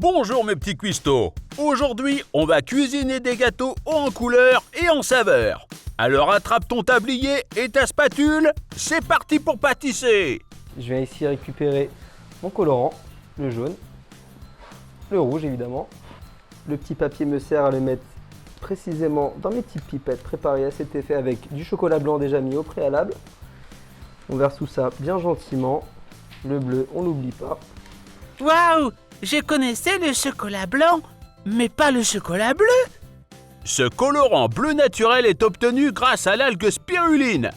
Bonjour mes petits cuistots. Aujourd'hui, on va cuisiner des gâteaux hauts en couleur et en saveur. Alors attrape ton tablier et ta spatule, c'est parti pour pâtisser. Je vais ici récupérer mon colorant, le jaune, le rouge évidemment. Le petit papier me sert à le mettre précisément dans mes petites pipettes préparées à cet effet avec du chocolat blanc déjà mis au préalable. On verse tout ça bien gentiment. Le bleu, on l'oublie pas. Waouh! Je connaissais le chocolat blanc, mais pas le chocolat bleu. Ce colorant bleu naturel est obtenu grâce à l'algue spiruline.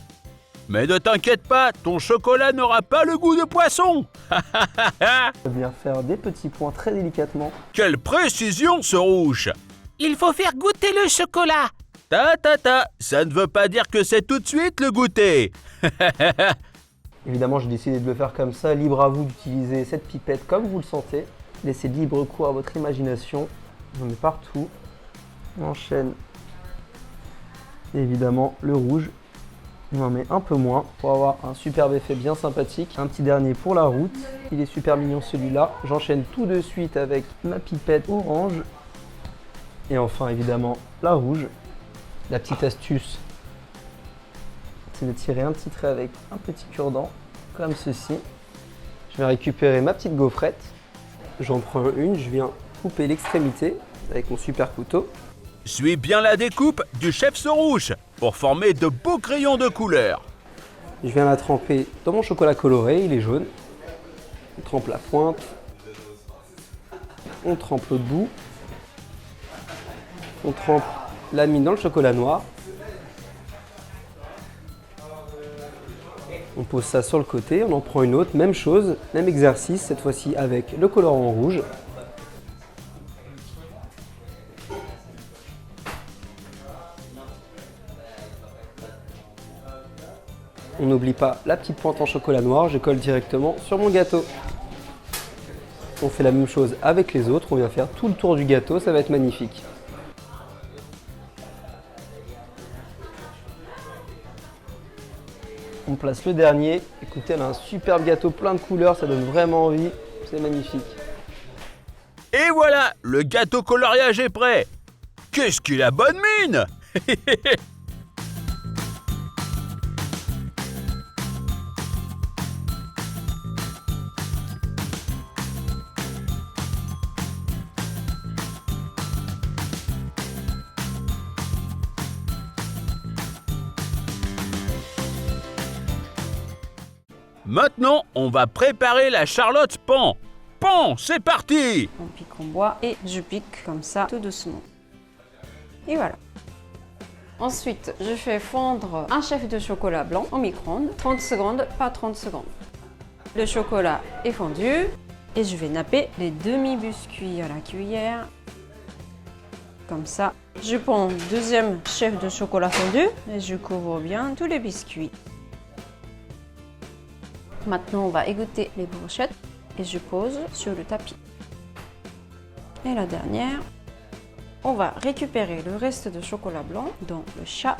Mais ne t'inquiète pas, ton chocolat n'aura pas le goût de poisson. Je viens faire des petits points très délicatement. Quelle précision ce rouge! Il faut faire goûter le chocolat. Ça ne veut pas dire que c'est tout de suite le goûter. Évidemment, j'ai décidé de le faire comme ça. Libre à vous d'utiliser cette pipette comme vous le sentez. Laissez libre cours à votre imagination. On met partout. On enchaîne évidemment le rouge. On en met un peu moins pour avoir un superbe effet bien sympathique. Un petit dernier pour la route. Il est super mignon celui-là. J'enchaîne tout de suite avec ma pipette orange. Et enfin évidemment la rouge. La petite astuce, c'est de tirer un petit trait avec un petit cure-dent, comme ceci. Je vais récupérer ma petite gaufrette. J'en prends une, je viens couper l'extrémité avec mon super couteau. Suis bien la découpe du chef rouge pour former de beaux crayons de couleur. Je viens la tremper dans mon chocolat coloré, il est jaune. On trempe la pointe. On trempe l'autre bout. On trempe la mine dans le chocolat noir. On pose ça sur le côté, on en prend une autre, même chose, même exercice, cette fois-ci avec le colorant rouge. On n'oublie pas la petite pointe en chocolat noir, je colle directement sur mon gâteau. On fait la même chose avec les autres, on vient faire tout le tour du gâteau, ça va être magnifique. On place le dernier. Écoutez, elle a un superbe gâteau plein de couleurs, ça donne vraiment envie. C'est magnifique. Et voilà, le gâteau coloriage est prêt. Qu'est-ce qu'il a bonne mine! Maintenant, on va préparer la Charlotte Pan. Pan, c'est parti! On pique en bois et je pique comme ça tout doucement. Et voilà. Ensuite, je fais fondre un chef de chocolat blanc au micro-ondes. 30 secondes, pas 30 secondes. Le chocolat est fondu et je vais napper les demi-biscuits à la cuillère. Comme ça. Je prends deuxième chef de chocolat fondu et je couvre bien tous les biscuits. Maintenant, on va égoutter les brochettes et je pose sur le tapis. Et la dernière, on va récupérer le reste de chocolat blanc, dont le chat,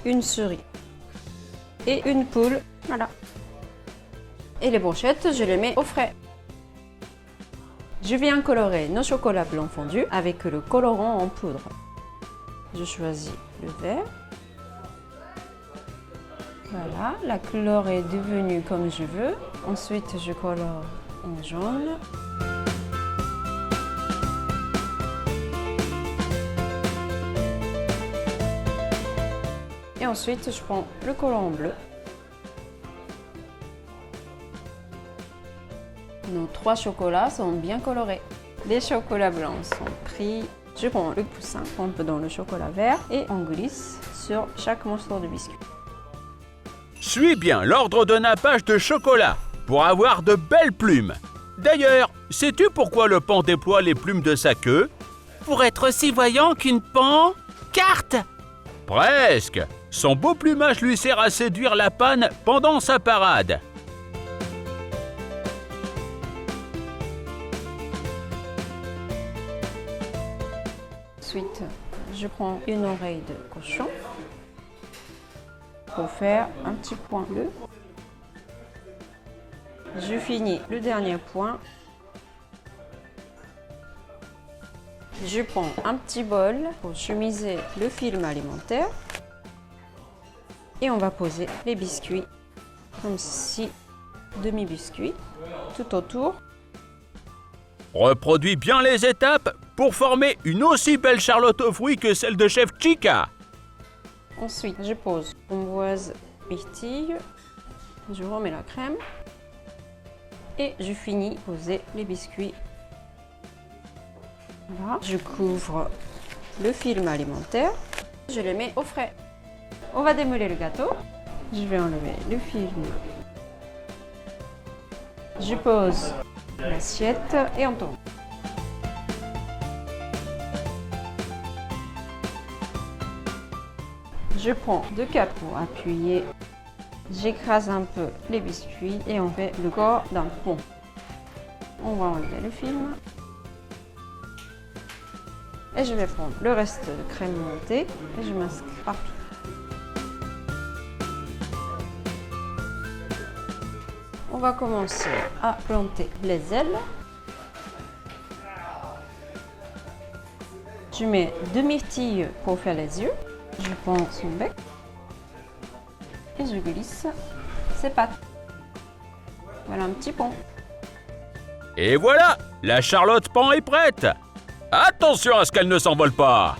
une souris et une poule. Voilà. Et les brochettes, je les mets au frais. Je viens colorer nos chocolats blancs fondus avec le colorant en poudre. Je choisis le vert. Voilà, la couleur est devenue comme je veux. Ensuite, je colore en jaune. Et ensuite, je prends le colorant bleu. Nos trois chocolats sont bien colorés. Les chocolats blancs sont pris. Je prends le poussin, trempe dans le chocolat vert et on glisse sur chaque morceau de biscuit. Suis bien l'ordre de nappage de chocolat pour avoir de belles plumes. D'ailleurs, sais-tu pourquoi le pan déploie les plumes de sa queue? Pour être aussi voyant qu'une pancarte. Presque. Son beau plumage lui sert à séduire la panne pendant sa parade. Ensuite, je prends une oreille de cochon pour faire un petit point bleu. Je finis le dernier point Je prends un petit bol pour chemiser le film alimentaire. Et on va poser les biscuits, comme ceci, demi-biscuits, tout autour. Reproduis bien les étapes pour former une aussi belle charlotte aux fruits que celle de Chef Chica. Ensuite, je pose framboise, myrtille, je remets la crème et je finis de poser les biscuits. Voilà, je couvre le film alimentaire, je les mets au frais. On va démêler le gâteau. Je vais enlever le film. Je pose l'assiette et on tourne. Je prends 2 capes pour appuyer. J'écrase un peu les biscuits et on fait le corps d'un pont. On va enlever le film. Et je vais prendre le reste de crème montée et je masque partout. On va commencer à planter les ailes. Je mets 2 myrtilles pour faire les yeux. Je prends son bec et je glisse ses pattes. Voilà un petit pont. Et voilà, la charlotte pan est prête. Attention à ce qu'elle ne s'envole pas.